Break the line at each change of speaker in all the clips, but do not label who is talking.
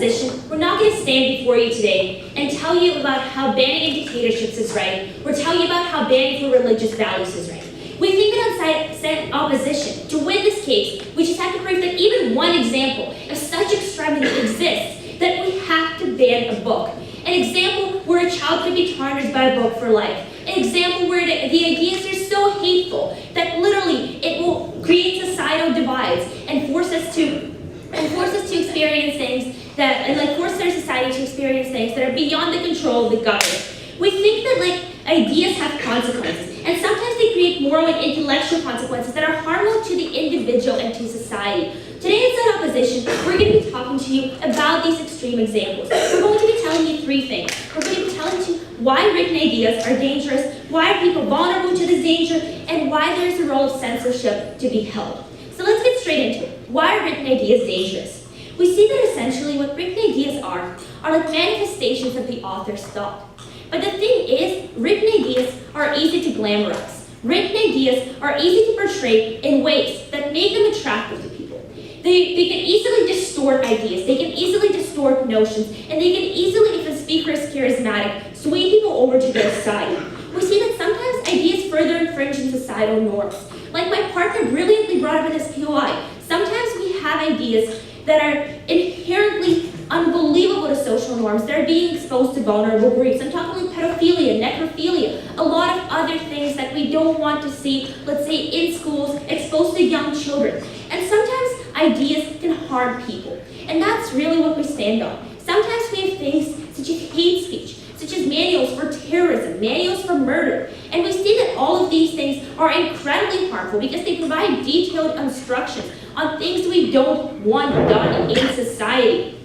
opposition, we're not going to stand before you today and tell you about how banning dictatorships is right, or tell you about how banning for religious values is right. We think that on opposition, to win this case, we just have to prove that even one example of such extremity exists, that we have to ban a book. An example where a child could be tarnished by a book for life. An example where the ideas are so hateful that literally it will create societal divides and force us to experience things that, and force our society to experience things that are beyond the control of the government. We think that ideas have consequences, and sometimes they create moral and intellectual consequences that are harmful to the individual and to society. Today in Opposition, we're going to be talking to you about these extreme examples. We're going to be telling you three things. We're going to be telling you why written ideas are dangerous, why are people vulnerable to this danger, and why there's a role of censorship to be held. So let's get straight into it. Why are written ideas dangerous? We see that essentially what written ideas are like manifestations of the author's thought. But the thing is, written ideas are easy to glamorize. Written ideas are easy to portray in ways that make them attractive to people. They can easily distort ideas, they can easily distort notions, and they can easily, if a speaker is charismatic, sway people over to their side. We see that sometimes ideas further infringe on societal norms. Like my partner brilliantly brought up in his POI, sometimes we have ideas that are inherently unbelievable to social norms that are being exposed to vulnerable groups. I'm talking like pedophilia, necrophilia, a lot of other things that we don't want to see, let's say in schools, exposed to young children. And sometimes ideas can harm people. And that's really what we stand on. Sometimes we have things such as hate speech, such as manuals for terrorism, manuals for murder. And we see that all of these things are incredibly harmful because they provide detailed instructions on things we don't want done in society.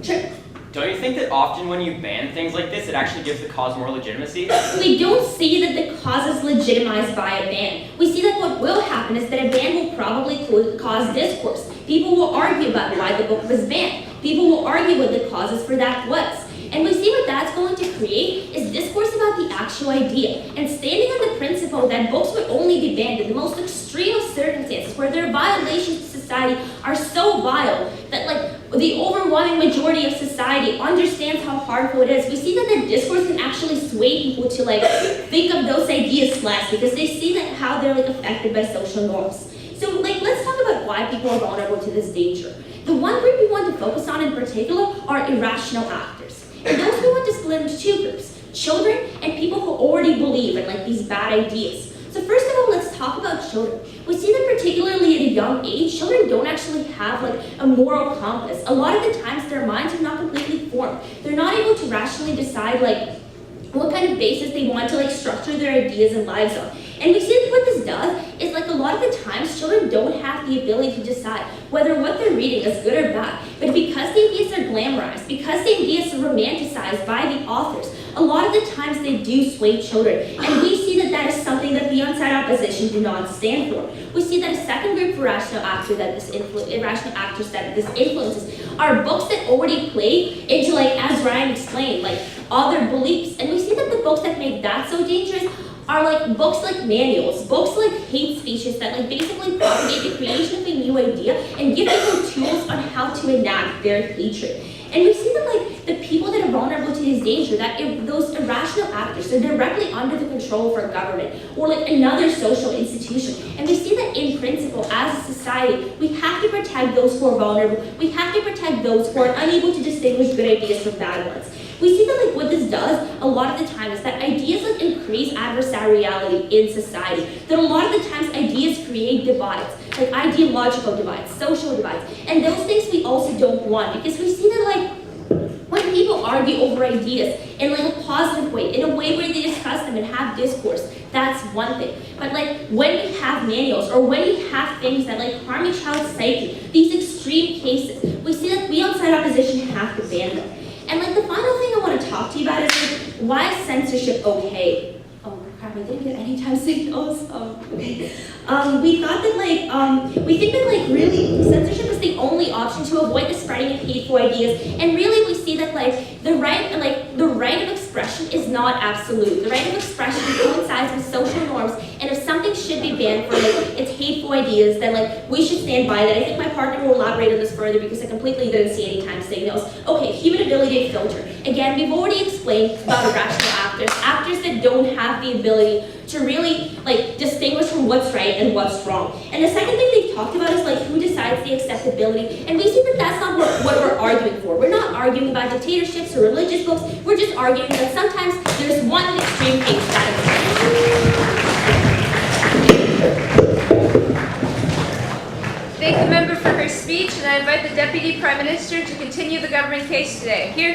Sure.
Don't you think that often when you ban things like this, it actually gives the cause more legitimacy?
We don't see that the cause is legitimized by a ban. We see that what will happen is that a ban will probably cause discourse. People will argue about why the book was banned. People will argue what the causes for that was. And we see what that's going to create is discourse about the actual idea. And standing on the principle that books would only be banned in the most extreme of circumstances where their violations to society are so vile that the overwhelming majority of society understands how harmful it is. We see that the discourse can actually sway people to think of those ideas less because they see that how they're affected by social norms. So let's talk about why people are vulnerable to this danger. The one group we want to focus on in particular are irrational actors. And those we want to split into two groups, children and people who already believe in these bad ideas. So first of all, let's talk about children. We see that particularly at a young age, children don't actually have a moral compass. A lot of the times their minds are not completely formed. They're not able to rationally decide what kind of basis they want to structure their ideas and lives on. And we see that what this does is a lot of the times children don't have the ability to decide whether what they're reading is good or bad. But because the ideas are glamorized, because the ideas are romanticized by the authors, a lot of the times they do sway children. And we see that that is something that the on-side opposition do not stand for. We see that a second group of irrational actors that this influences are books that already play into, as Ryan explained, other beliefs. And we see that the books that make that so dangerous are books like manuals, books like hate speeches that basically propagate the creation of a new idea and give people tools on how to enact their hatred. And we see that the people that are vulnerable to this danger, that those irrational actors are directly under the control of our government or another social institution. And we see that in principle, as a society, we have to protect those who are vulnerable. We have to protect those who are unable to distinguish good ideas from bad ones. We see that what this does a lot of the time is that ideas increase adversariality in society. That a lot of the times ideas create divides, ideological divides, social divides, and those things we also don't want because we see that when people argue over ideas in a positive way, in a way where they discuss them and have discourse, that's one thing. But when we have manuals or when we have things that harm a child's psyche, these extreme cases, we see that we outside opposition have to ban them. And the final thing I want to talk to you about is why is censorship okay? Oh crap, I didn't get any time signals. Okay. We thought that we think that really censorship is the only option to avoid the spreading of hateful ideas. And really we see that the right of expression is not absolute. The right of expression coincides with social norms, and if something should be banned for like its hateful ideas, then like we should stand by that. I think my partner will elaborate on this further because I completely didn't see any time signals. Okay, human ability to filter. Again, we've already explained about irrational actors, actors that don't have the ability to really like distinguish from what's right and what's wrong. And the second thing they've talked about is like who decides the acceptability, and we see that that's not what we're arguing for. We're not arguing about dictatorships or religious books. We're just arguing that sometimes there's one extreme case that
Thank the member for her speech, and I invite the Deputy Prime Minister to continue the government case today. Here.